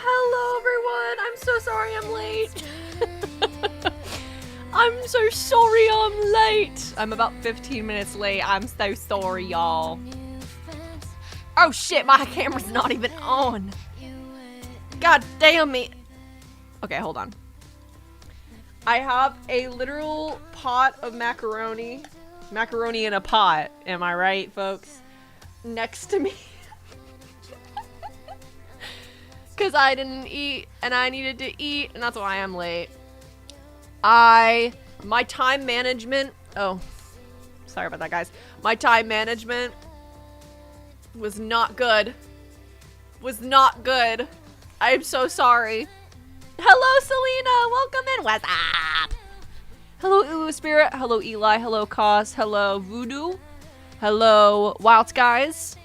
Hello everyone, I'm so sorry I'm late. I'm so sorry I'm late. I'm about 15 minutes late. I'm so sorry, y'all. Oh shit, my camera's not even on. God damn it. Okay, hold on. I have a literal pot of macaroni. Macaroni in a pot, am I right, folks? Next to me. Because I didn't eat, and I needed to eat, and that's why I'm late. My time management, oh, sorry about that, guys. My time management was not good. Was not good. I'm so sorry. Hello, Selena, welcome in, what's up? Hello, Uwu Spirit, hello, Eli, hello, Cos, hello, Voodoo, hello, Wild Skies.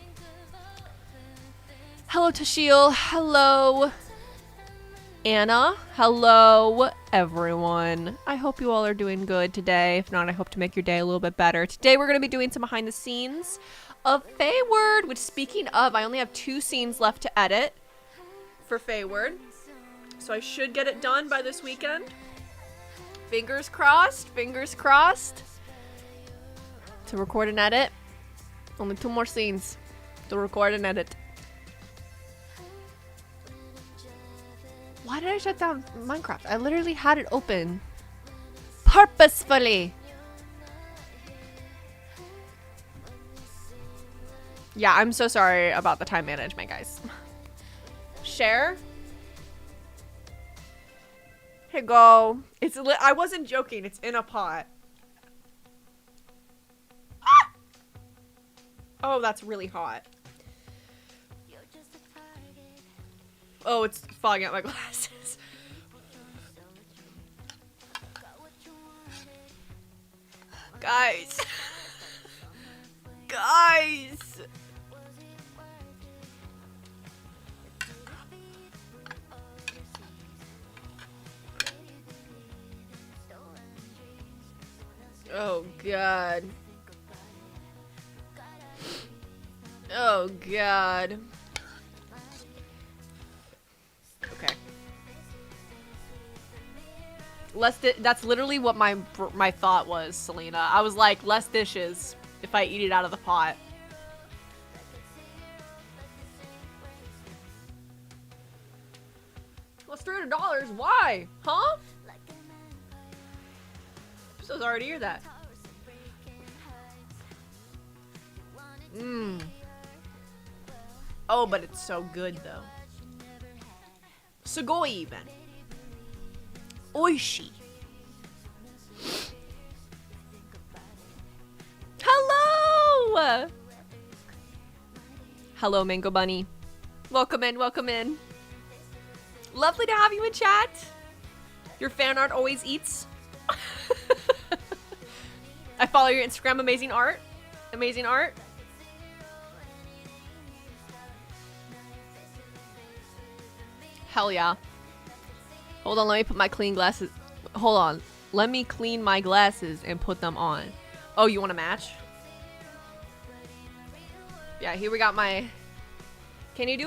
Hello, Tashiel. Hello, Anna. Hello, everyone. I hope you all are doing good today. If not, I hope to make your day a little bit better. Today, we're going to be doing some behind the scenes of Faeward, which, speaking of, I only have 2 scenes left to edit for Faeward. So I should get it done by this weekend. Fingers crossed. Fingers crossed. To record and edit. Only 2 more scenes to record and edit. Why did I shut down Minecraft? I literally had it open. Purposefully. Yeah, I'm so sorry about the time management, guys. Share. Here you go. I wasn't joking. It's in a pot. Ah! Oh, that's really hot. Oh, it's fogging out my glasses. Guys. Guys. Oh, God. Oh, God. Okay. That's literally what my thought was, Selena. I was like, less dishes if I eat it out of the pot. Well, $300? Why? Huh? I'm so sorry to hear that. Mmm. Oh, but it's so good, though. Sugoi even. Oishi. Hello! Hello, Mango Bunny. Welcome in, welcome in. Lovely to have you in chat. Your fan art always eats. I follow your Instagram, amazing art. Amazing art. Hell yeah. Hold on, let me put my clean glasses. Hold on. Let me clean my glasses and put them on. Oh, you want to match? Yeah, here we got my... Can you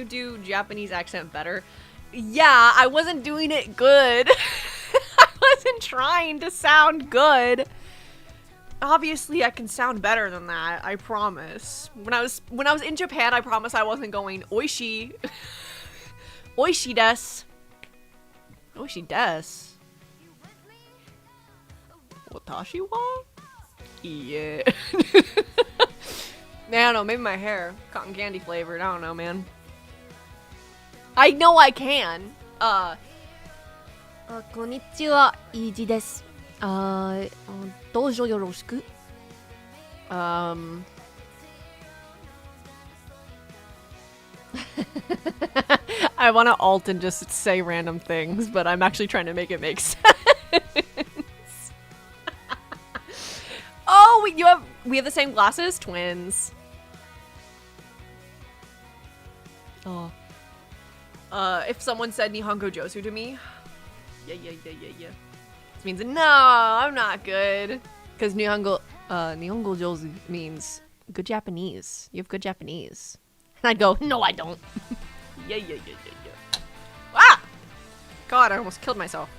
do Japanese accent better? Yeah, I wasn't doing it good. I wasn't trying to sound good. Obviously, I can sound better than that. I promise. When I was in Japan, I promise I wasn't going oishi. Oishi desu. Oishi desu. Watashi wa? Yeah. Man, I don't know. Maybe my hair. Cotton candy flavored. I don't know, man. I know I can. Konnichiwa, Iiji desu. Doujou yoroshiku. I want to alt and just say random things, but I'm actually trying to make it make sense. Oh, we have the same glasses? Twins. Oh. If someone said Nihongo Josu to me, yeah. This means, no, I'm not good. Because Nihongo Josu means good Japanese. You have good Japanese. And I'd go, no, I don't. Yeah. Ah! God, I almost killed myself.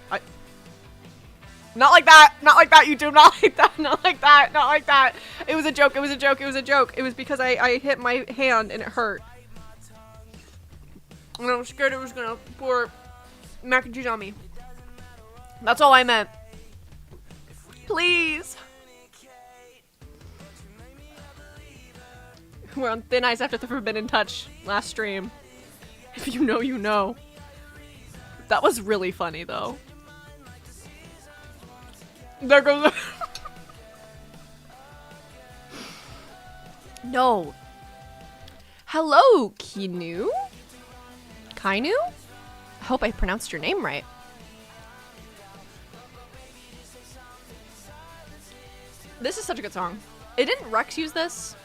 Not like that, YouTube, not like that. It was a joke. It was because I hit my hand and it hurt. And I was scared it was gonna pour mac and cheese on me. That's all I meant. Please. We're on thin ice after the Forbidden Touch last stream. If you know, you know. That was really funny, though. There goes. No. Hello, Kainu? I hope I pronounced your name right. This is such a good song. Didn't Rex use this?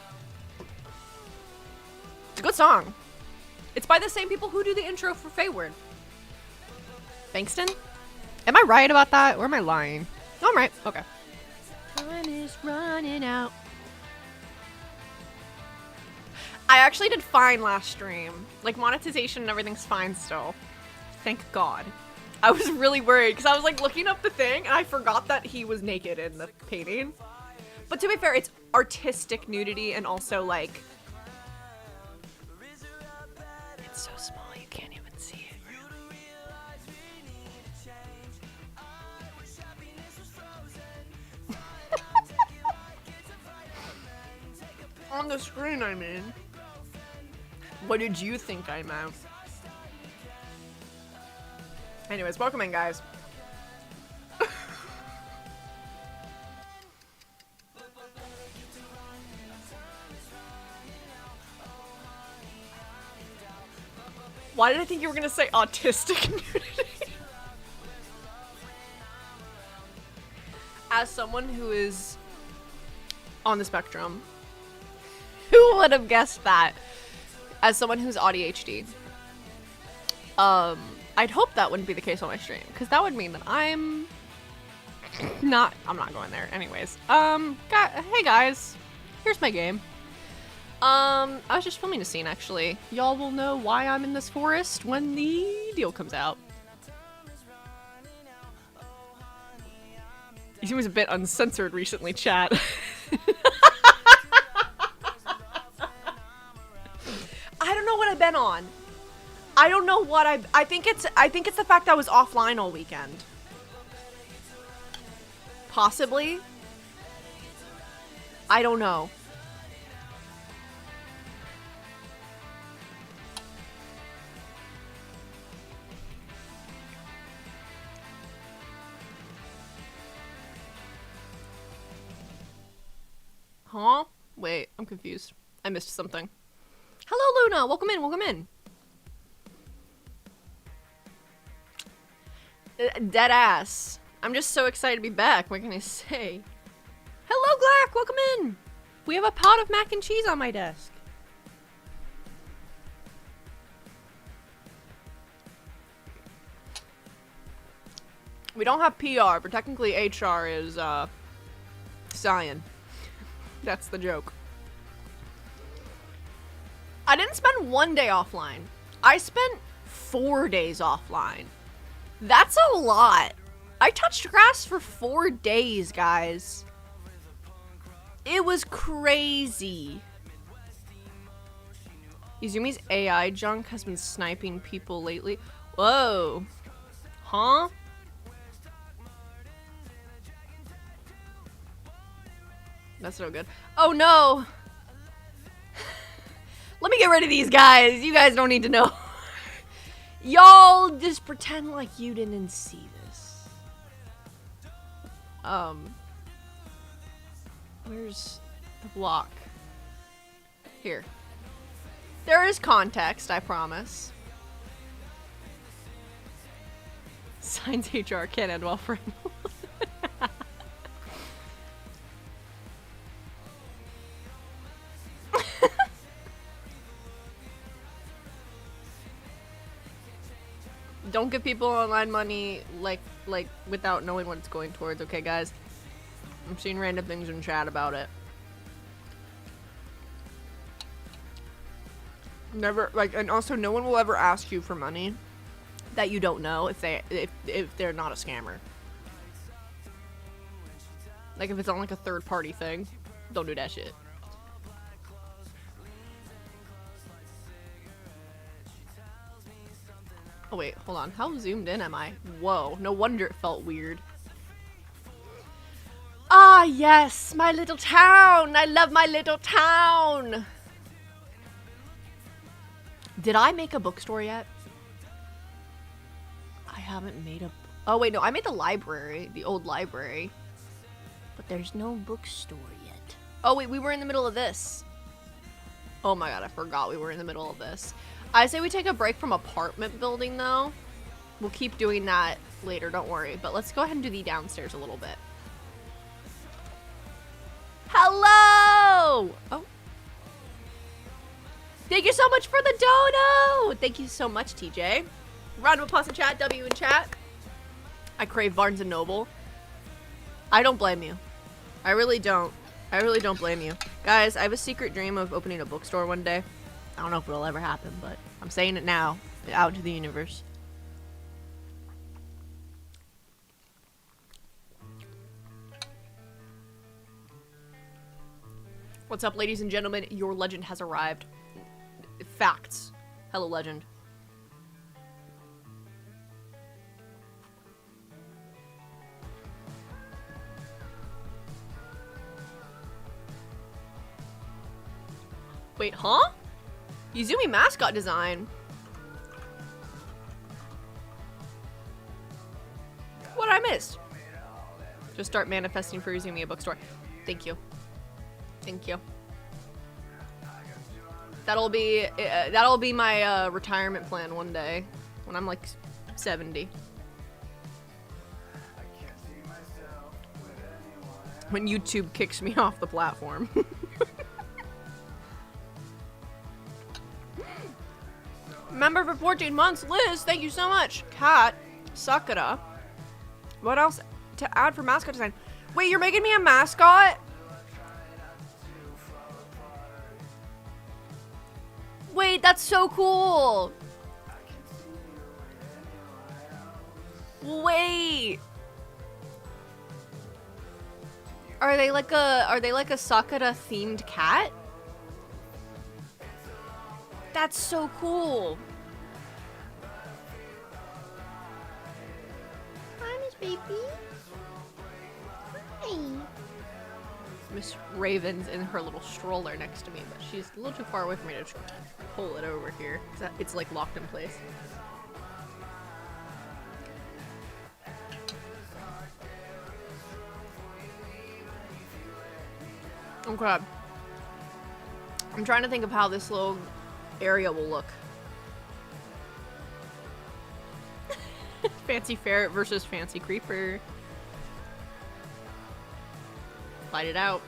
It's a good song. It's by the same people who do the intro for Faeward. Bankston? Am I right about that? Or am I lying? No, I'm right. Okay. Time is running out. I actually did fine last stream. Like, monetization and everything's fine still. Thank God. I was really worried because I was like looking up the thing and I forgot that he was naked in the painting. But to be fair, it's artistic nudity and also like... It's so small you can't even see it. On the screen, I mean. What did you think I meant? Anyways, welcome in, guys. Why did I think you were gonna say autistic nudity? As someone who is on the spectrum, who would have guessed that? As someone who's ADHD, I'd hope that wouldn't be the case on my stream, because that would mean that I'm not going there. Anyways, hey guys, here's my game. I was just filming a scene, actually. Y'all will know why I'm in this forest when the deal comes out. He was a bit uncensored recently, chat. I don't know what I've been on. I don't know what I think it's the fact that I was offline all weekend. Possibly. I don't know. Huh? Wait, I'm confused. I missed something. Hello, Luna! Welcome in, welcome in. Dead ass. I'm just so excited to be back. What can I say? Hello, Glack! Welcome in! We have a pot of mac and cheese on my desk. We don't have PR, but technically HR is, Cyan. That's the joke. I didn't spend 1 day offline. I spent 4 days offline. That's a lot. I touched grass for 4 days, guys. It was crazy. Izumi's AI junk has been sniping people lately. Whoa. Huh? That's so good. Oh no! Let me get rid of these guys. You guys don't need to know. Y'all just pretend like you didn't see this. Where's the block. Here. There is context, I promise. Signs HR can't end well for him. Don't give people online money like without knowing what it's going towards, okay guys? I'm seeing random things in chat about it. Never, like, and also no one will ever ask you for money that you don't know if they're not a scammer. Like if it's on like a third party thing, don't do that shit. Oh wait, hold on. How zoomed in am I? Whoa, no wonder it felt weird. Ah, yes, my little town. I love my little town. Did I make a bookstore yet? I haven't made a... Oh wait, no, I made the library, the old library. But there's no bookstore yet. Oh wait, we were in the middle of this. Oh my god, I forgot we were in the middle of this. I say we take a break from apartment building though. We'll keep doing that later, don't worry. But let's go ahead and do the downstairs a little bit. Hello! Oh. Thank you so much for the dono! Thank you so much, TJ. Round of applause in chat, W in chat. I crave Barnes & Noble. I don't blame you. I really don't. I really don't blame you. Guys, I have a secret dream of opening a bookstore one day. I don't know if it'll ever happen, but I'm saying it now, out into the universe. What's up, ladies and gentlemen? Your legend has arrived. Facts. Hello, legend. Wait, huh? Yuzumi mascot design. What did I miss? Just start manifesting for Yuzumi a bookstore. Thank you. Thank you. That'll be my retirement plan one day when I'm like 70. When YouTube kicks me off the platform. Member for 14 months, Liz, thank you so much. Kat, Sakura. What else to add for mascot design? Wait, you're making me a mascot? Wait, that's so cool. Wait. Are they like a Sakura themed cat? That's so cool. Hi, Miss Baby. Hi. Miss Raven's in her little stroller next to me, but she's a little too far away for me to pull it over here. It's like locked in place. Okay. I'm trying to think of how this little area will look. Fancy ferret versus fancy creeper. Fight it out.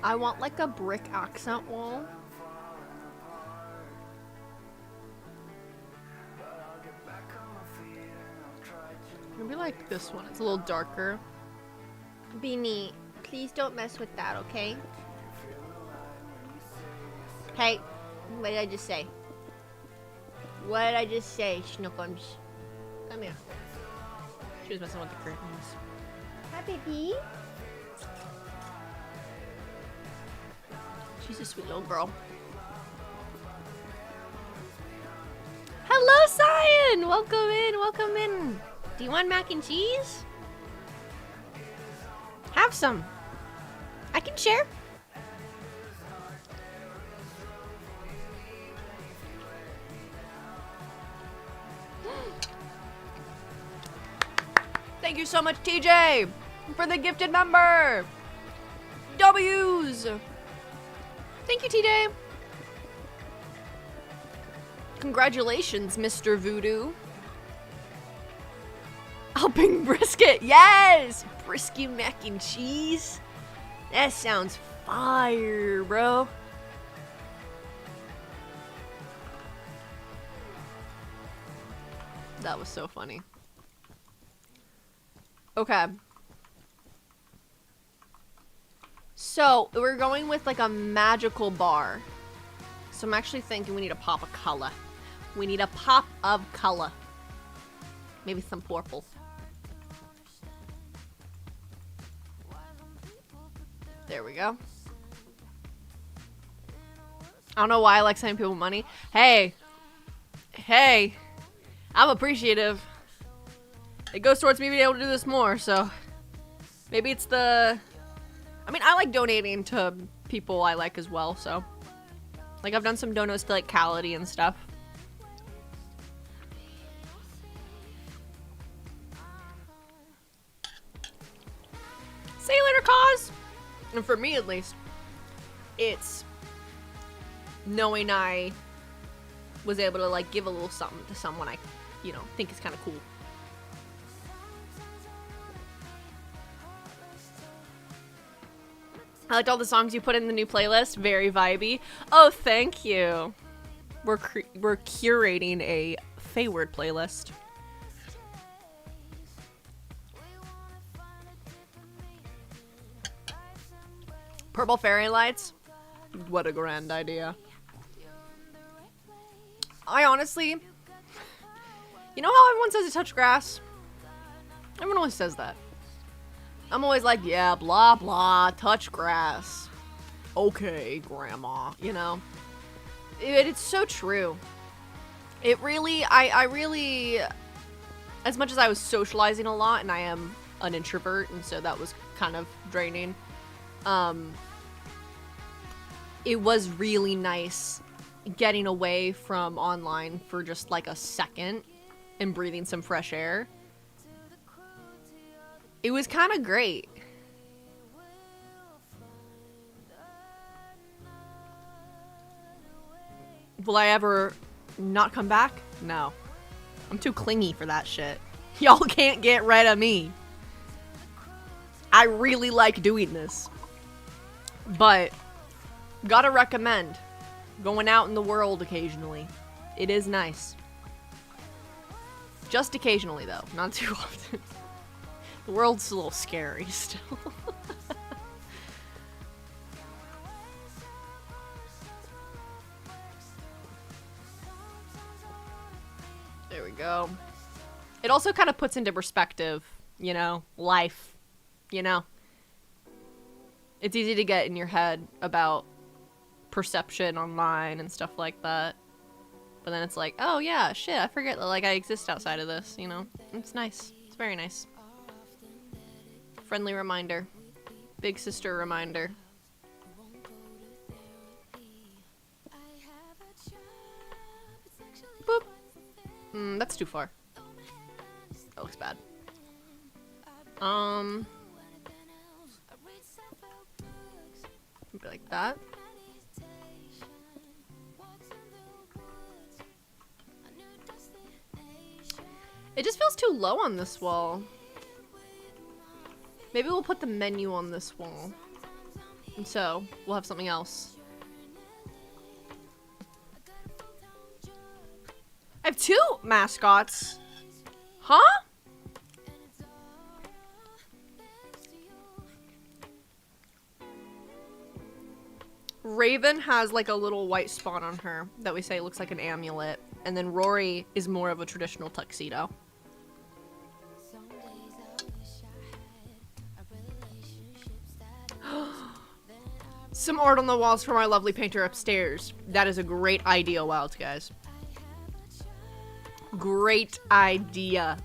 I want like a brick accent wall. Maybe like this one. It's a little darker. Beanie, please don't mess with that, okay? Hey, what did I just say? What did I just say, Schnookums? Come here. She was messing with the curtains. Hi, baby. She's a sweet little girl. Hello, Cyan! Welcome in, welcome in. Do you want mac and cheese? Have some. I can share. Thank you so much, TJ. for the gifted member. W's. Thank you, T-Day. Congratulations, Mr. Voodoo. Helping brisket. Yes! Brisket mac and cheese. That sounds fire, bro. That was so funny. Okay. So, we're going with like a magical bar. So I'm actually thinking we need a pop of color. We need a pop of color. Maybe some purple. There we go. I don't know why I like sending people money. Hey. Hey. I'm appreciative. It goes towards me being able to do this more, so. Maybe it's the... I mean, I like donating to people I like as well, so. Like, I've done some donos to, like, Cality and stuff. See you later, cause! And for me, at least, it's knowing I was able to, like, give a little something to someone I, you know, think is kind of cool. I liked all the songs you put in the new playlist. Very vibey. Oh, thank you. We're curating a Faeward playlist. Purple fairy lights? What a grand idea. I honestly... You know how everyone says to touch grass? Everyone always says that. I'm always like, yeah, blah, blah, touch grass. Okay, grandma, you know? It's so true. It really, I really, as much as I was socializing a lot, and I am an introvert, and so that was kind of draining, it was really nice getting away from online for just like a second and breathing some fresh air. It was kind of great. Will I ever not come back? No. I'm too clingy for that shit. Y'all can't get rid of me. I really like doing this. But, gotta recommend going out in the world occasionally. It is nice. Just occasionally, though. Not too often. The world's a little scary still. There we go. It also kind of puts into perspective, you know, life, you know. It's easy to get in your head about perception online and stuff like that. But then it's like, oh yeah, shit, I forget that like I exist outside of this, you know. It's nice. It's very nice. Friendly reminder. Big sister reminder. Boop. That's too far. That looks bad. Be like that. It just feels too low on this wall. Maybe we'll put the menu on this wall. And so, we'll have something else. I have 2 mascots. Huh? Raven has like a little white spot on her that we say looks like an amulet. And then Rory is more of a traditional tuxedo. Some art on the walls from our lovely painter upstairs. That is a great idea, Wild guys. Great idea.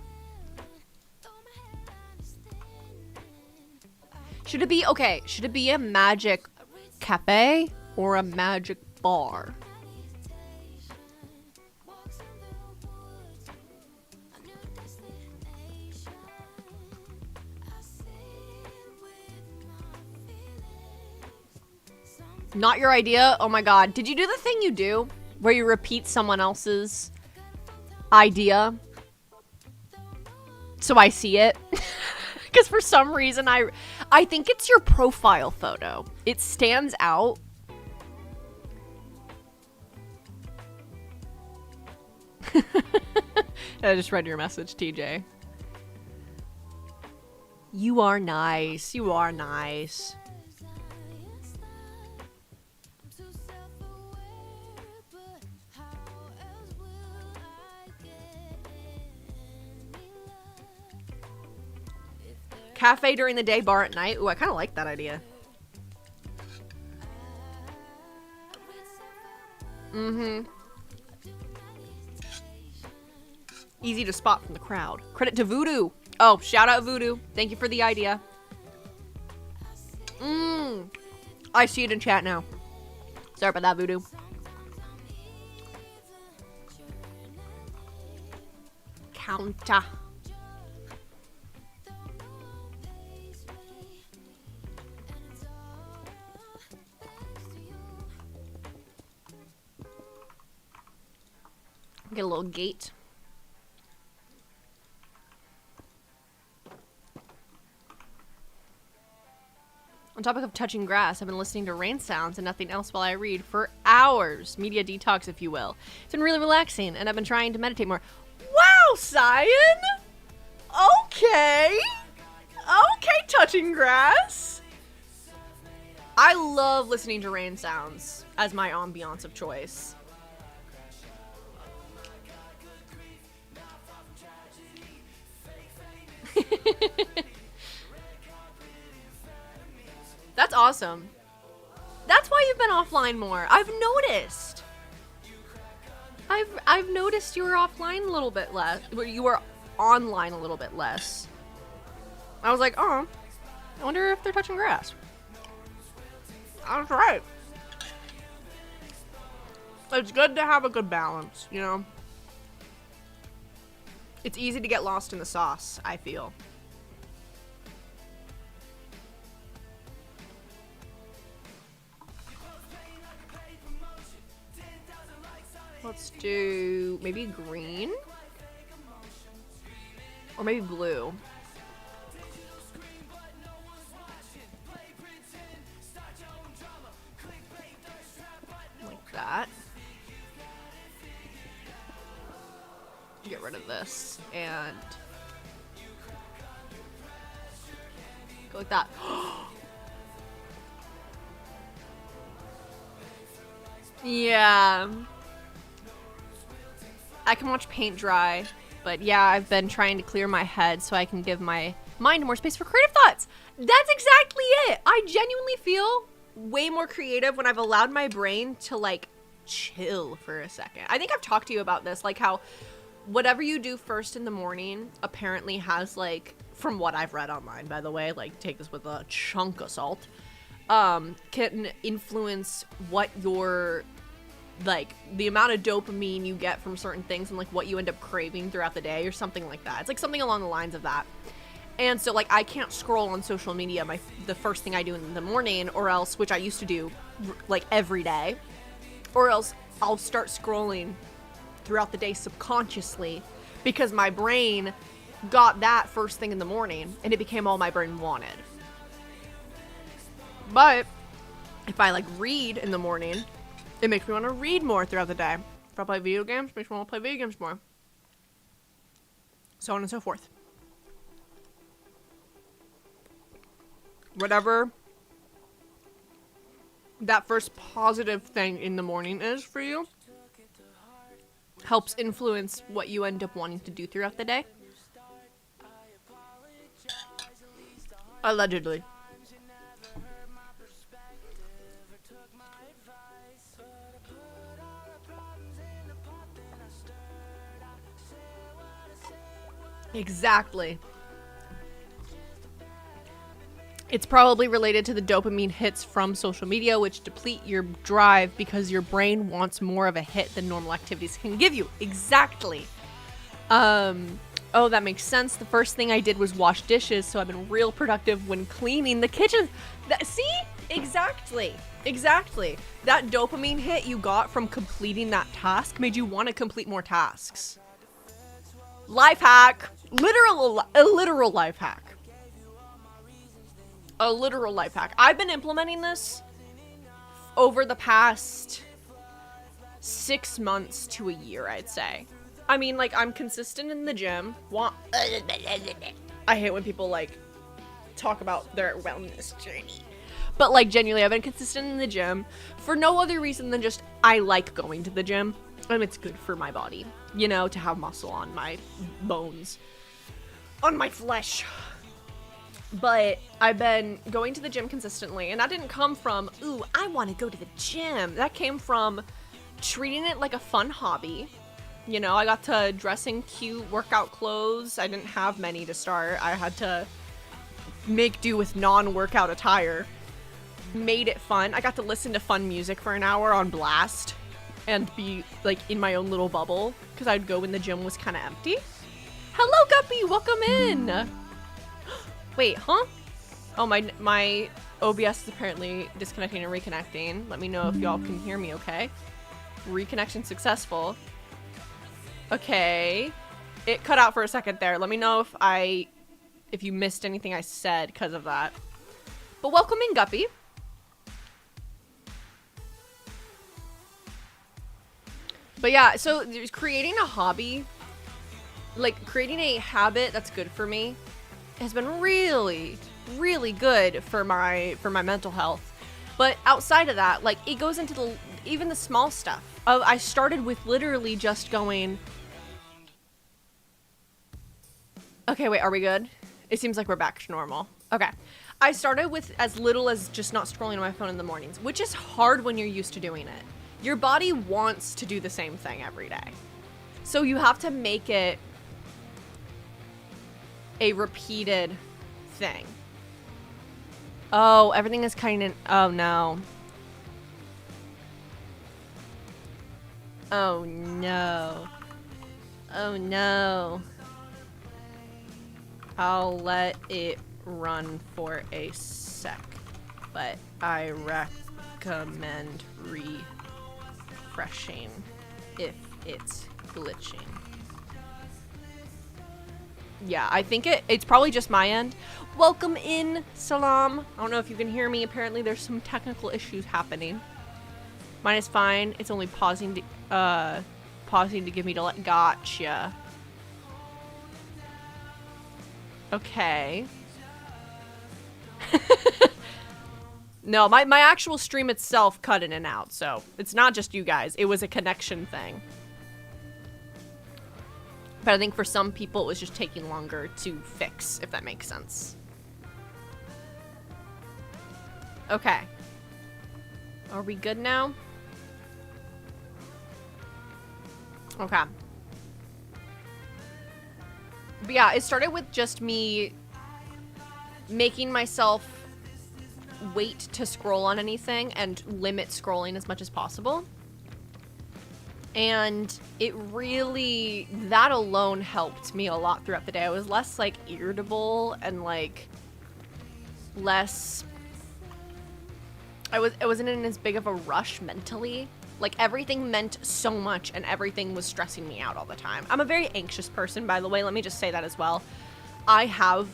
Should it be, okay, should it be a magic cafe or a magic bar? Not your idea? Oh my god. Did you do the thing you do where you repeat someone else's idea so I see it? Because for some reason I think it's your profile photo. It stands out. I just read your message, TJ. You are nice. You are nice. Cafe during the day, bar at night. Ooh, I kind of like that idea. Mm-hmm. Easy to spot from the crowd. Credit to Voodoo. Oh, shout out Voodoo. Thank you for the idea. I see it in chat now. Sorry about that, Voodoo. Counter. Get a little gate. On topic of touching grass, I've been listening to rain sounds and nothing else while I read for hours. Media detox, if you will. It's been really relaxing, and I've been trying to meditate more. Wow, Cyan! Okay! Okay, touching grass! I love listening to rain sounds as my ambiance of choice. That's awesome. That's why you've been offline more. I've noticed. I've noticed you were offline a little bit less. You were online a little bit less. I was like, oh, I wonder if they're touching grass. I was right. It's good to have a good balance, you know? It's easy to get lost in the sauce, I feel. Let's do maybe green or maybe blue. Like that. Get rid of this and go like that. Yeah. I can watch paint dry, but yeah, I've been trying to clear my head so I can give my mind more space for creative thoughts. That's exactly it. I genuinely feel way more creative when I've allowed my brain to like chill for a second. I think I've talked to you about this, like how whatever you do first in the morning apparently has like, from what I've read online, by the way, like take this with a chunk of salt, can influence what your, like the amount of dopamine you get from certain things and like what you end up craving throughout the day or something like that. It's like something along the lines of that. And so like I can't scroll on social media the first thing I do in the morning, or else, which I used to do like every day, or else I'll start scrolling throughout the day subconsciously because my brain got that first thing in the morning and it became all my brain wanted. But if I like read in the morning, it makes me want to read more throughout the day. If I play video games, it makes me want to play video games more. So on and so forth. Whatever that first positive thing in the morning is for you helps influence what you end up wanting to do throughout the day. Allegedly. Exactly. It's probably related to the dopamine hits from social media, which deplete your drive because your brain wants more of a hit than normal activities can give you. Exactly. Oh, that makes sense. The first thing I did was wash dishes, so I've been real productive when cleaning the kitchen. See? Exactly. Exactly. That dopamine hit you got from completing that task made you want to complete more tasks. Life hack. A literal life hack. A literal life hack. I've been implementing this over the past 6 months to a year, I'd say. I mean, like, I'm consistent in the gym. I hate when people, like, talk about their wellness journey. But, like, genuinely, I've been consistent in the gym for no other reason than just I like going to the gym. And it's good for my body, you know, to have muscle on my bones, on my flesh. But I've been going to the gym consistently, and that didn't come from, ooh, I want to go to the gym. That came from treating it like a fun hobby. You know, I got to dress in cute workout clothes. I didn't have many to start. I had to make do with non-workout attire. Made it fun. I got to listen to fun music for an hour on blast and be, like, in my own little bubble, because I'd go when the gym was kind of empty. Hello, Guppy! Welcome in! Wait, huh? Oh, my OBS is apparently disconnecting and reconnecting. Let me know if y'all can hear me okay. Reconnection successful. Okay. It cut out for a second there. Let me know if you missed anything I said because of that. But welcome in, Guppy. But yeah, so there's creating a hobby, like creating a habit that's good for me has been really, really good for my mental health. But outside of that, like, it goes into even the small stuff. I started with literally just going, okay, wait, are we good? It seems like we're back to normal. Okay. I started with as little as just not scrolling on my phone in the mornings, which is hard when you're used to doing it. Your body wants to do the same thing every day. So you have to make it a repeated thing. Oh, everything is kind of... Oh, no. Oh, no. Oh, no. I'll let it run for a sec, but I recommend refreshing if it's glitching. Yeah, I think it's probably just my end. Welcome in, Salam. I don't know if you can hear me. Apparently there's some technical issues happening. Mine is fine. It's only pausing to give me to let... Gotcha. Okay. No, my actual stream itself cut in and out, so it's not just you guys. It was a connection thing. But I think for some people it was just taking longer to fix, if that makes sense. Okay. Are we good now? Okay. But yeah, it started with just me making myself wait to scroll on anything and limit scrolling as much as possible. And it really, that alone helped me a lot throughout the day. I was less, like, irritable and, like, less... I wasn't in as big of a rush mentally. Like, everything meant so much and everything was stressing me out all the time. I'm a very anxious person, by the way. Let me just say that as well. I have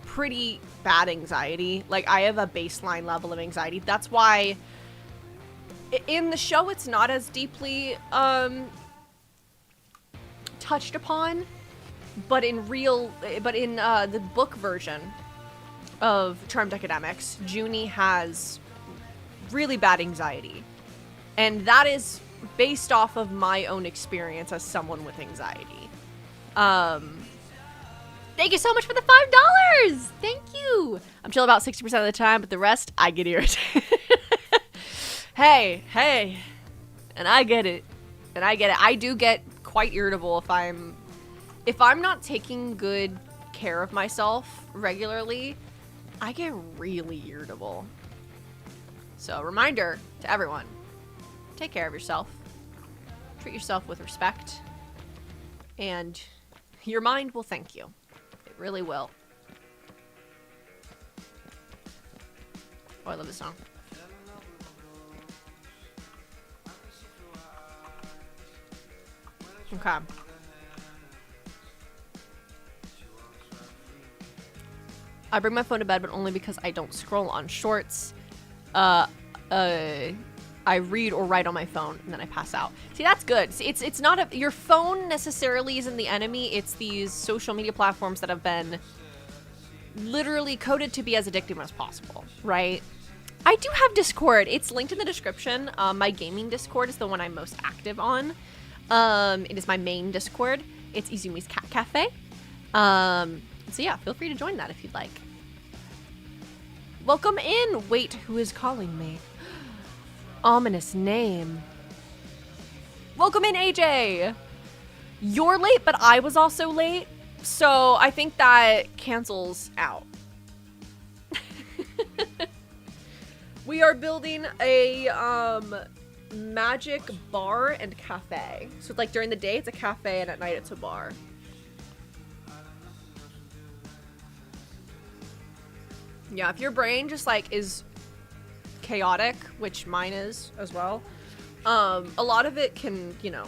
pretty bad anxiety. Like, I have a baseline level of anxiety. That's why in the show it's not as deeply touched upon, but in the book version of Charmed Academics, Junie has really bad anxiety. And that is based off of my own experience as someone with anxiety. Thank you so much for the $5! Thank you! I'm chill about 60% of the time, but the rest, I get irritated. Hey. And I get it. I do get quite irritable if I'm not taking good care of myself regularly. I get really irritable. So, reminder to everyone. Take care of yourself. Treat yourself with respect. And Your mind will thank you. It really will. Oh, I love this song. Okay. I bring my phone to bed, but only because I don't scroll on shorts. I read or write on my phone, and then I pass out. See, that's good. See, it's not your phone necessarily isn't the enemy. It's these social media platforms that have been literally coded to be as addictive as possible, right? I do have Discord. It's linked in the description. My gaming Discord is the one I'm most active on. It is my main Discord. It's Izumi's Cat Cafe. So yeah, feel free to join that if you'd like. Welcome in. Wait, who is calling me? Ominous name. Welcome in, AJ. You're late, but I was also late. So I think that cancels out. We are building a magic bar and cafe. So like during the day it's a cafe and at night it's a bar. Yeah, if your brain just like is chaotic, which mine is as well, a lot of it can, you know,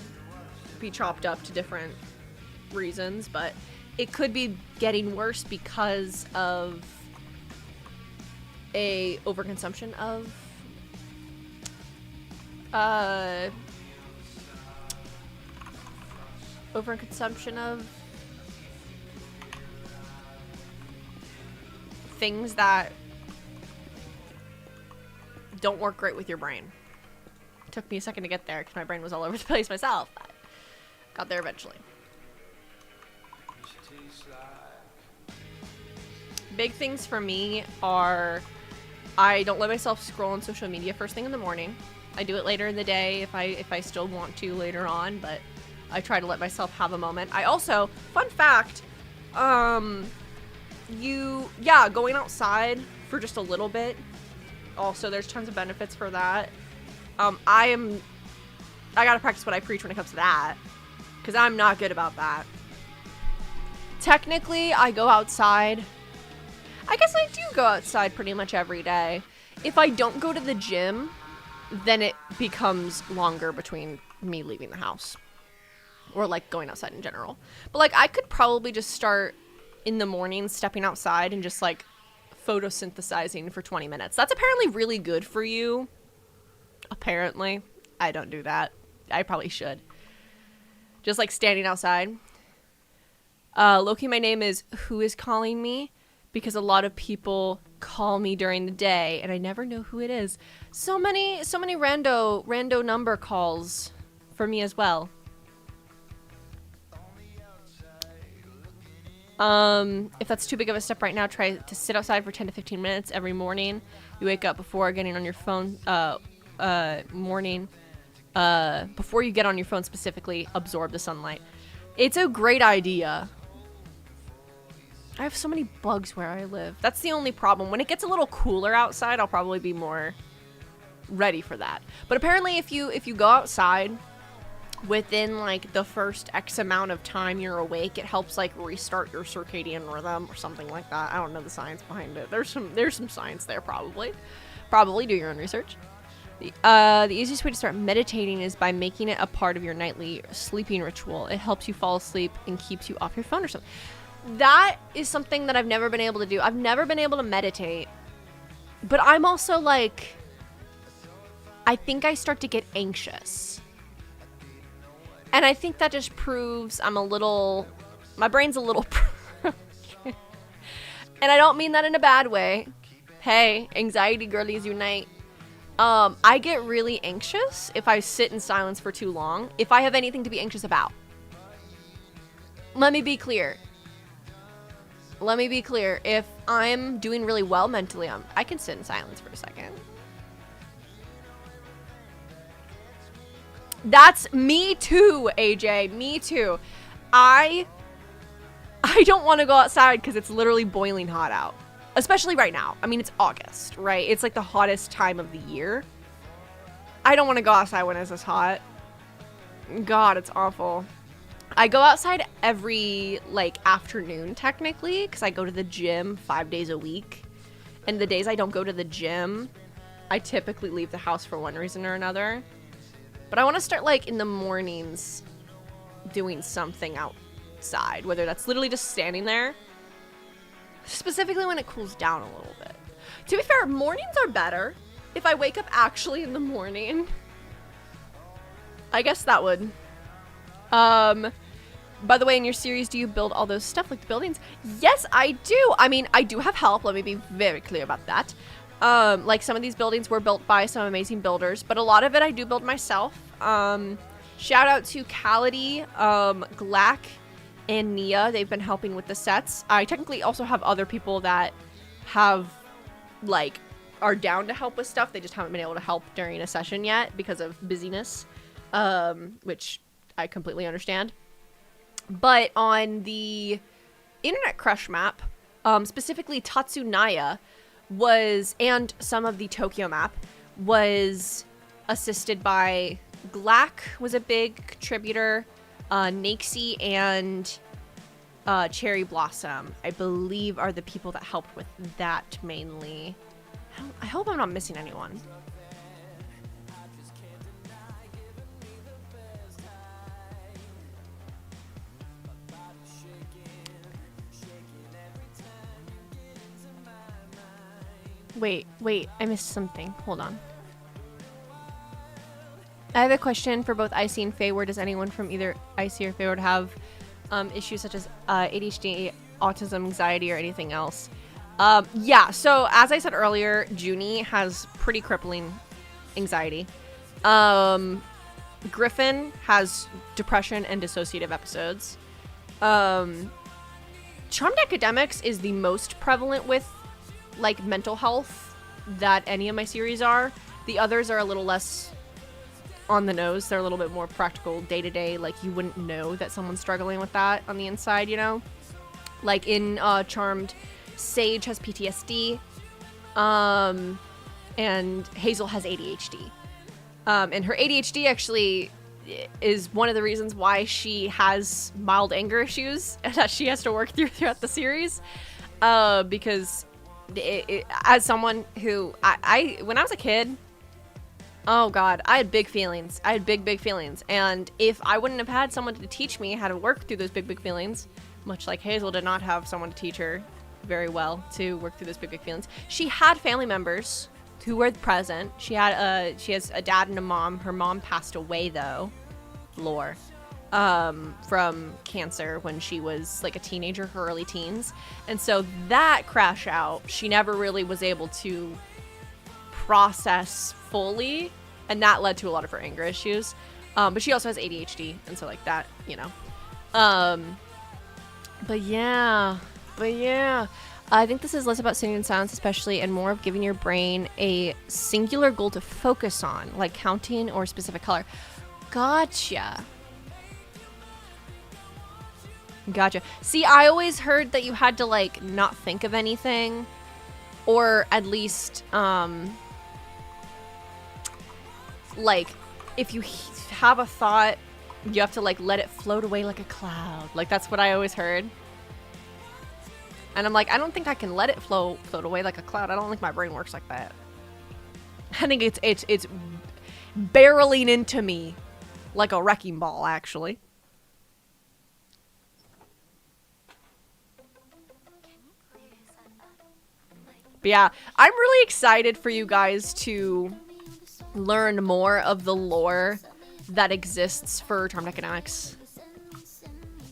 be chopped up to different reasons, but it could be getting worse because of a overconsumption of things that don't work great with your brain. Took me a second to get there because my brain was all over the place myself, but got there eventually. Big things for me are I don't let myself scroll on social media first thing in the morning. I do it later in the day if I still want to later on, but I try to let myself have a moment. I also, fun fact, going outside for just a little bit. Also, there's tons of benefits for that. I gotta practice what I preach when it comes to that, because I'm not good about that. Technically, I go outside. I guess I do go outside pretty much every day. If I don't go to the gym, then it becomes longer between me leaving the house. Or like going outside in general. But like I could probably just start in the morning stepping outside and just like photosynthesizing for 20 minutes. That's apparently really good for you. Apparently. I don't do that. I probably should. Just like standing outside. Loki, my name is Who Is Calling Me? Because a lot of people call me during the day and I never know who it is. So many rando number calls for me as well. If that's too big of a step right now, try to sit outside for 10 to 15 minutes every morning. You wake up before getting on your phone, before you get on your phone specifically, absorb the sunlight. It's a great idea. I have so many bugs where I live. That's the only problem. When it gets a little cooler outside, I'll probably be more ready for that. But apparently if you go outside within like the first X amount of time you're awake, it helps like restart your circadian rhythm or something like that. I don't know the science behind it. There's some science there probably. Probably do your own research. The easiest way to start meditating is by making it a part of your nightly sleeping ritual. It helps you fall asleep and keeps you off your phone or something. That is something that I've never been able to do. I've never been able to meditate. But I'm also like, I think I start to get anxious. And I think that just proves my brain's a little broken. And I don't mean that in a bad way. Hey, anxiety girlies unite. I get really anxious if I sit in silence for too long, if I have anything to be anxious about. Let me be clear. If I'm doing really well mentally, I can sit in silence for a second. That's me too, AJ. Me too. I don't want to go outside because it's literally boiling hot out. Especially right now. I mean, it's August, right? It's like the hottest time of the year. I don't want to go outside when it's this hot. God, it's awful. I go outside every, like, afternoon, technically, because I go to the gym 5 days a week. And the days I don't go to the gym, I typically leave the house for one reason or another. But I want to start, like, in the mornings doing something outside, whether that's literally just standing there, specifically when it cools down a little bit. To be fair, mornings are better. If I wake up actually in the morning, I guess that would. By the way, in your series, do you build all those stuff like the buildings? Yes, I do. I mean, I do have help. Let me be very clear about that. Like some of these buildings were built by some amazing builders, but a lot of it I do build myself. Shout out to Cality, Glack, and Nia. They've been helping with the sets. I technically also have other people that have, like, are down to help with stuff. They just haven't been able to help during a session yet because of busyness, which I completely understand. But on the Internet Crush map, specifically Tatsunaya was, and some of the Tokyo map was assisted by Glack was a big contributor, Nakesy and Cherry Blossom, I believe, are the people that helped with that mainly. I hope I'm not missing anyone. Wait, I missed something. Hold on. I have a question for both Icy and Faeward. Does anyone from either Icy or Faeward have issues such as ADHD, autism, anxiety, or anything else? Yeah, so as I said earlier, Junie has pretty crippling anxiety. Griffin has depression and dissociative episodes. Charmed Academics is the most prevalent with, like, mental health that any of my series are. The others are a little less on the nose. They're a little bit more practical, day-to-day. Like, you wouldn't know that someone's struggling with that on the inside, you know? Like, in Charmed, Sage has PTSD, and Hazel has ADHD. And her ADHD actually is one of the reasons why she has mild anger issues that she has to work through throughout the series. Because as someone who, I when I was a kid, oh God, I had big feelings. I had big feelings. And if I wouldn't have had someone to teach me how to work through those big feelings, much like Hazel did not have someone to teach her very well to work through those big feelings. She had family members who were present. She has a dad and a mom. Her mom passed away though, lore, from cancer when she was like a teenager, her early teens. And so that crash out, she never really was able to process fully, and that led to a lot of her anger issues. But she also has ADHD, and so like that, you know. But yeah. I think this is less about sitting in silence, especially, and more of giving your brain a singular goal to focus on, like counting or a specific color. Gotcha. See, I always heard that you had to, like, not think of anything, or at least, like, if you have a thought, you have to, like, let it float away like a cloud. Like, that's what I always heard. And I'm like, I don't think I can let it float away like a cloud. I don't think my brain works like that. I think it's barreling into me like a wrecking ball, actually. But yeah, I'm really excited for you guys to learn more of the lore that exists for Charmed Economics.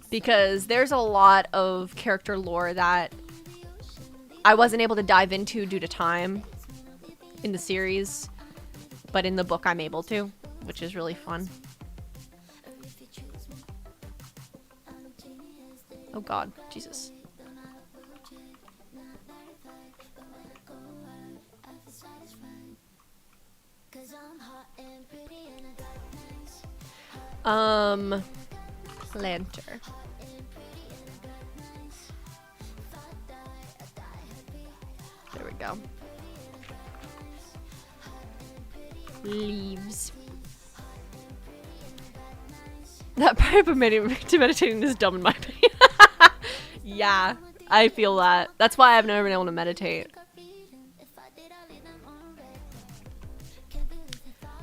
Because there's a lot of character lore that I wasn't able to dive into due to time in the series, but in the book I'm able to, which is really fun. Oh God, Jesus. Planter. There we go. Leaves. That part of meditating is dumb in my opinion. Yeah, I feel that. That's why I've never been able to meditate.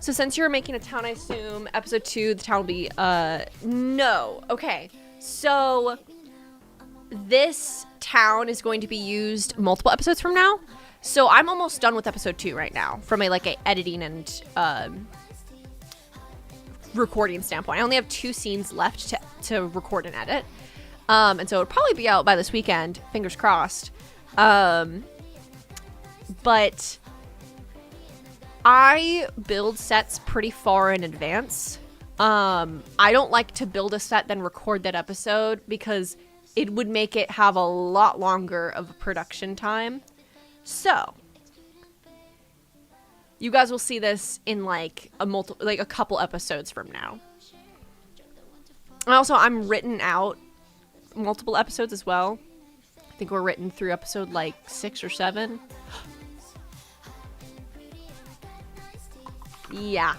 So since you're making a town, I assume episode 2, the town will be, no. Okay, so this town is going to be used multiple episodes from now. So I'm almost done with episode 2 right now from a editing and recording standpoint. I only have 2 scenes left to record and edit. And so it'll probably be out by this weekend, fingers crossed. But I build sets pretty far in advance. I don't like to build a set then record that episode because it would make it have a lot longer of a production time. So you guys will see this in a couple episodes from now. And also I'm written out multiple episodes as well. I think we're written through episode 6 or 7. Yeah,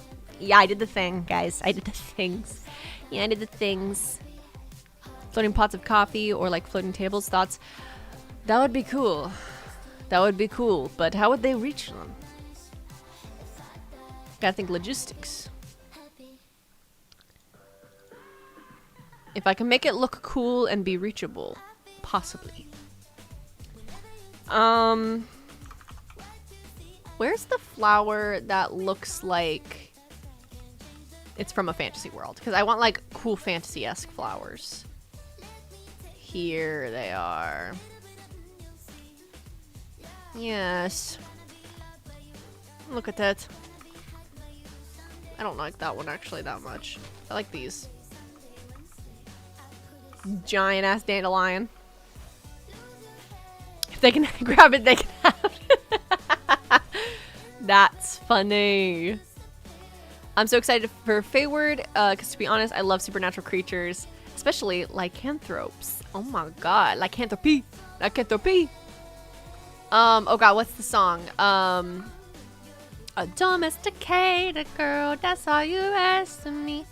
I did the thing, guys. I did the things. Yeah, I did the things. Floating pots of coffee or floating tables. Thoughts? That would be cool. That would be cool. But how would they reach them? Gotta think logistics. If I can make it look cool and be reachable, possibly. Where's the flower that looks like it's from a fantasy world? Because I want cool fantasy-esque flowers. Here they are. Yes. Look at that. I don't like that one actually that much. I like these. Giant ass dandelion. If they can grab it, they can have it. That's funny. I'm so excited for Faeward, because to be honest, I love supernatural creatures, especially lycanthropes. Oh my god, lycanthropy. Lycanthropy. Oh god, what's the song? A domesticated girl, that's all you ask of me.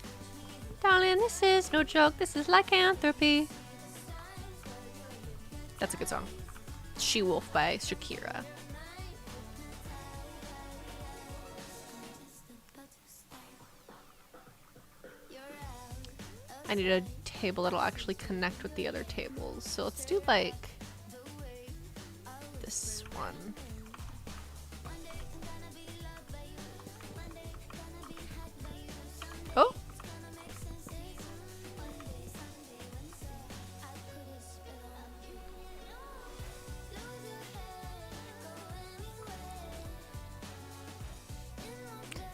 Darling, this is no joke, this is lycanthropy. That's a good song. She-Wolf by Shakira. I need a table that'll actually connect with the other tables. So let's do this one. Oh.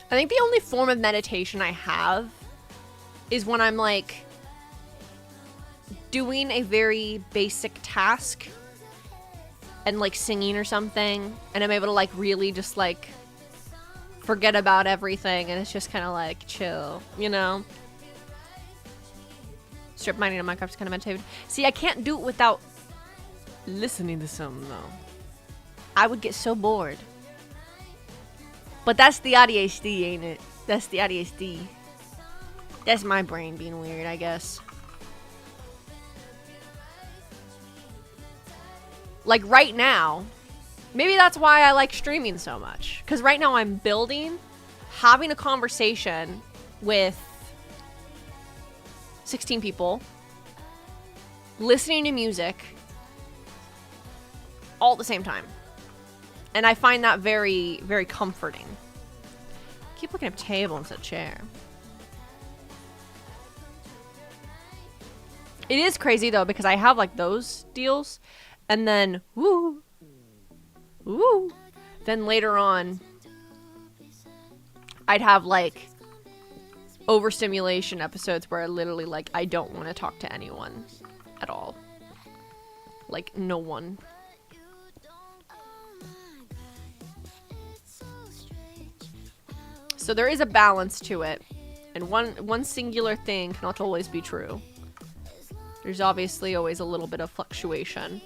I think the only form of meditation I have is when I'm doing a very basic task and singing or something, and I'm able to really just forget about everything, and it's just kind of chill, you know? Strip mining in Minecraft is kind of meditative. See, I can't do it without listening to something though. I would get so bored. But that's the ADHD, ain't it? That's the ADHD. That's my brain being weird, I guess. Right now, maybe that's why I like streaming so much. Because right now I'm building, having a conversation with 16 people, listening to music, all at the same time. And I find that very, very comforting. I keep looking at a table instead of chair. It is crazy though, because I have those deals, and then woo, then later on I'd have overstimulation episodes where I literally I don't want to talk to anyone at all. No one. So there is a balance to it, and one singular thing cannot always be true. There's obviously always a little bit of fluctuation.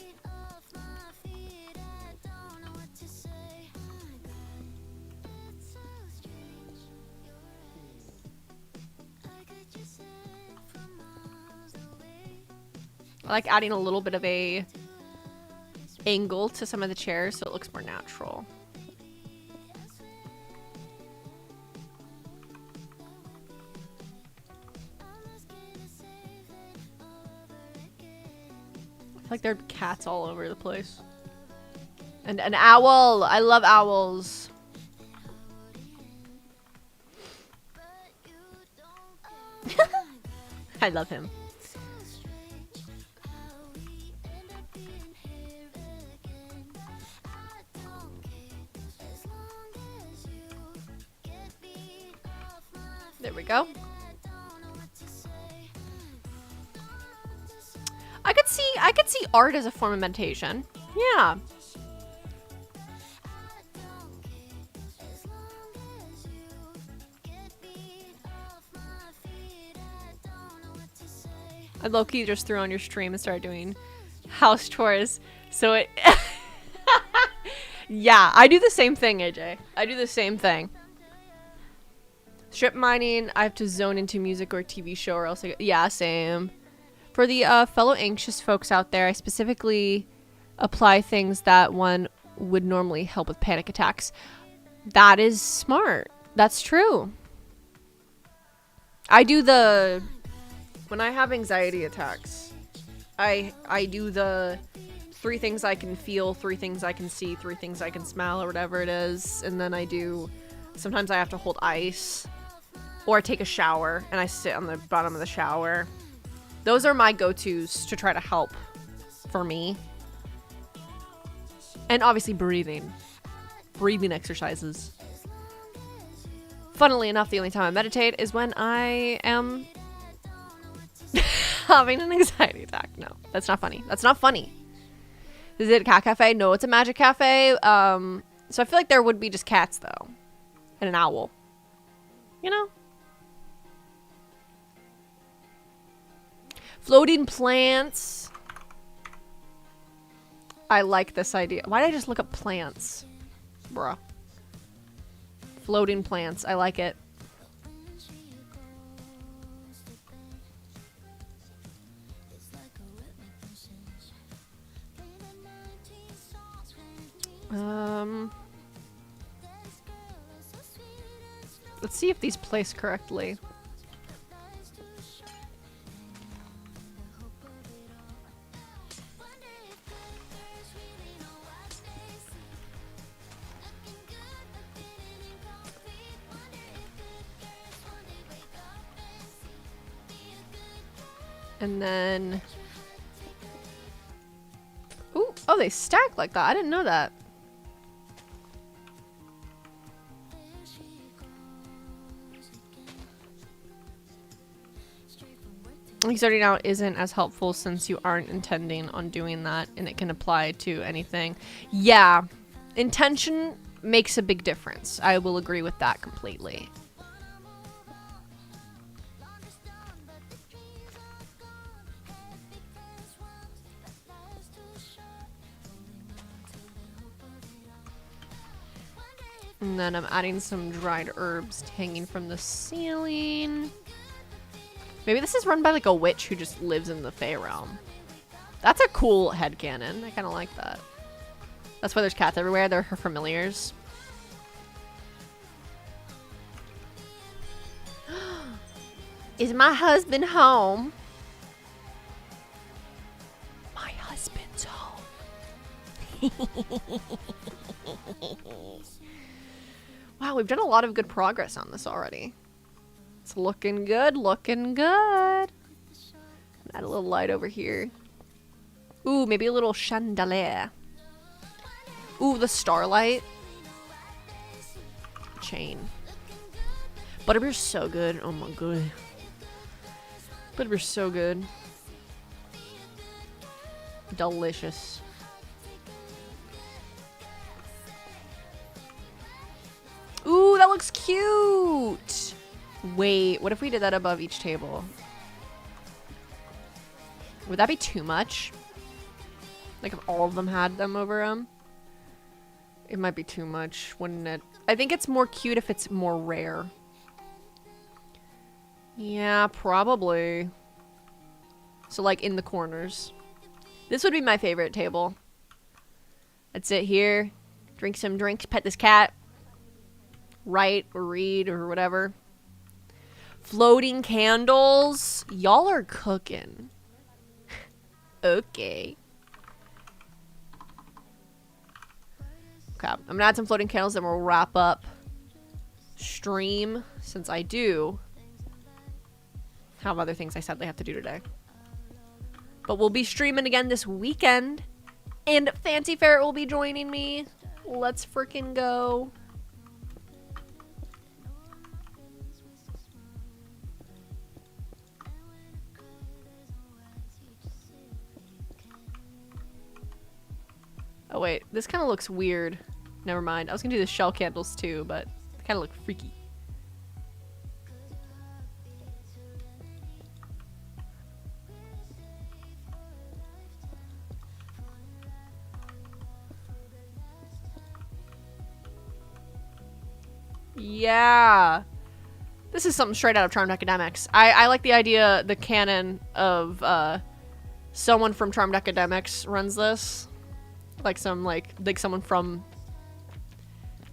I like adding a little bit of a angle to some of the chairs so it looks more natural. I feel like there are cats all over the place. And an owl! I love owls. I love him. There we go. I could see art as a form of meditation. Yeah. I low-key just threw on your stream and started doing house chores. So it... Yeah, I do the same thing, AJ. I do the same thing. Strip mining, I have to zone into music or TV show or else I get... Yeah, same. For the fellow anxious folks out there, I specifically apply things that one would normally help with panic attacks. That is smart. That's true. I do the... When I have anxiety attacks, I do the 3 things I can feel, 3 things I can see, 3 things I can smell, or whatever it is. And then I do... Sometimes I have to hold ice. Or I take a shower, and I sit on the bottom of the shower. Those are my go-tos to try to help for me. And obviously breathing. Breathing exercises. Funnily enough, the only time I meditate is when I am having an anxiety attack. No, that's not funny. That's not funny. Is it a cat cafe? No, it's a magic cafe. So I feel like there would be just cats, though. And an owl. You know? Floating plants. I like this idea. Why did I just look up plants? Bruh. Floating plants. I like it. Let's see if these place correctly. And then... Ooh, oh, they stack like that. I didn't know that. Starting out isn't as helpful since you aren't intending on doing that, and it can apply to anything. Yeah, intention makes a big difference. I will agree with that completely. And then I'm adding some dried herbs hanging from the ceiling. Maybe this is run by like a witch who just lives in the Fae realm. That's a cool headcanon. I kind of like that. That's why there's cats everywhere. They're her familiars. Is my husband home? My husband's home. Wow, we've done a lot of good progress on this already. It's looking good, looking good. Add a little light over here. Ooh, maybe a little chandelier. Ooh, the starlight. Chain. Butterbeer's so good. Oh my god. Butterbeer's so good. Delicious. Ooh, that looks cute. Wait, what if we did that above each table? Would that be too much? Like if all of them had them over them? It might be too much, wouldn't it? I think it's more cute if it's more rare. Yeah, probably. So like in the corners. This would be my favorite table. I'd sit here, drink some drinks, pet this cat, write or read or whatever. Floating candles. Y'all are cooking. Okay. Okay, I'm gonna add some floating candles, then we'll wrap up stream, since I do have other things I sadly have to do today. But we'll be streaming again this weekend, and Fancy Ferret will be joining me. Let's freaking go. Oh wait, this kind of looks weird. Never mind. I was gonna do the shell candles too, but they kind of look freaky. Yeah. This is something straight out of Charmed Academics. I like the idea, the canon of someone from Charmed Academics runs this. Like someone from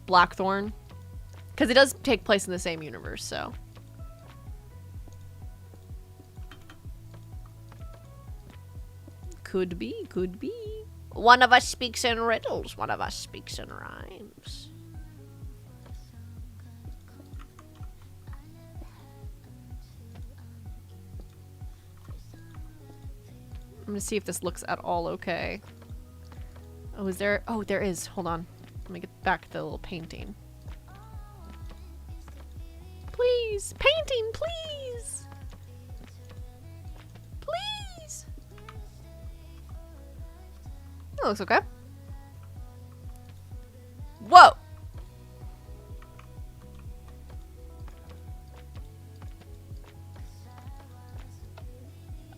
Blackthorn. Because it does take place in the same universe, so. Could be, could be. One of us speaks in riddles, one of us speaks in rhymes. I'm gonna see if this looks at all okay. Oh, is there? Oh, there is. Hold on. Let me get back to the little painting. Please! Painting, please! Please! That looks okay. Whoa!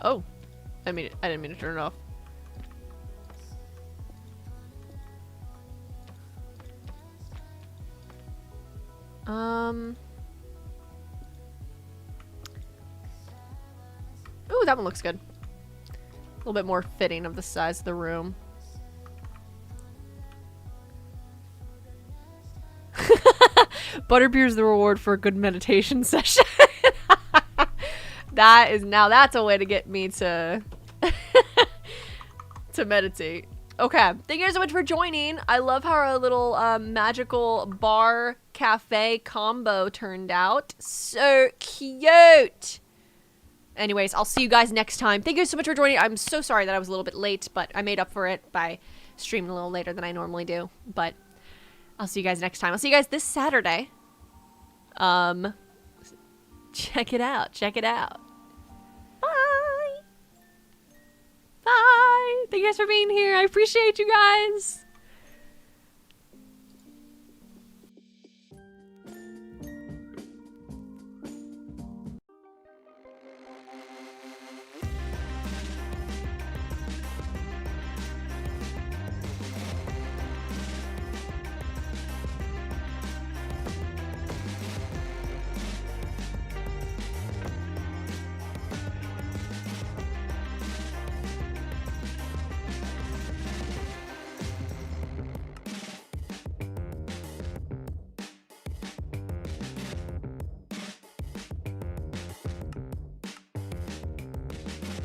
Oh. I didn't mean to turn it off. Ooh, that one looks good. A little bit more fitting of the size of the room. Butterbeer's the reward for a good meditation session. That's a way to get me to to meditate. Okay, thank you guys so much for joining. I love how our little magical bar cafe combo turned out. So cute. Anyways, I'll see you guys next time. Thank you so much for joining. I'm so sorry that I was a little bit late, but I made up for it by streaming a little later than I normally do. But I'll see you guys next time. I'll see you guys this Saturday. Check it out. Check it out. Bye. Bye. Thank you guys for being here. I appreciate you guys.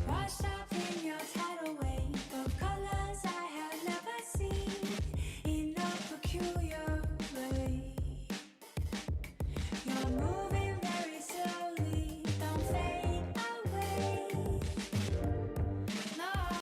Washed up in your tidal wave of colors I have never seen in a peculiar way. You're moving.